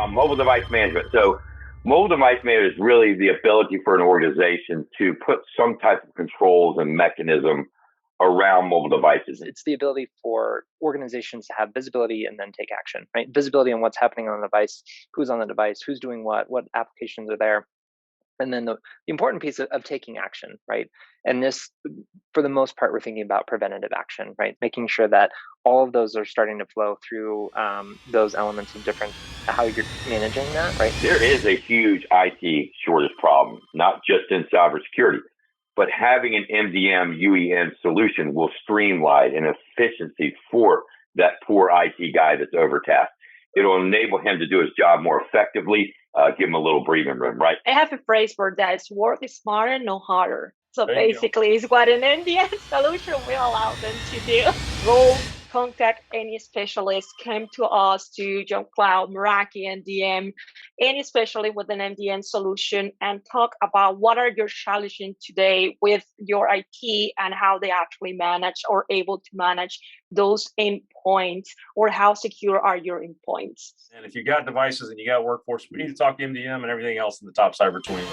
Mobile device management. So mobile device management is really the ability for an organization to put some type of controls and mechanism around mobile devices. It's the ability for organizations to have visibility and then take action, right? Visibility on what's happening on the device, who's on the device, who's doing what applications are there. And then the important piece of taking action, right? And this, for the most part, we're thinking about preventative action, right? Making sure that all of those are starting to flow through those elements of different, how you're managing that, right? There is a huge IT shortage problem, not just in cybersecurity, but having an MDM UEM solution will streamline an efficiency for that poor IT guy that's overtasked. It'll enable him to do his job more effectively, give him a little breathing room, right? I have a phrase for that. It's work smarter, no harder. So There you basically, it's what an NDN solution will allow them to do. Go contact any specialist, come to us to Jump Cloud, Meraki, NDM, and especially with an NDN solution, and talk about what are your challenges today with your IT and how they actually manage or able to manage those endpoints, or how secure are your endpoints. And if you got devices and you got workforce, we need to talk to MDM and everything else in the top Cyber 21.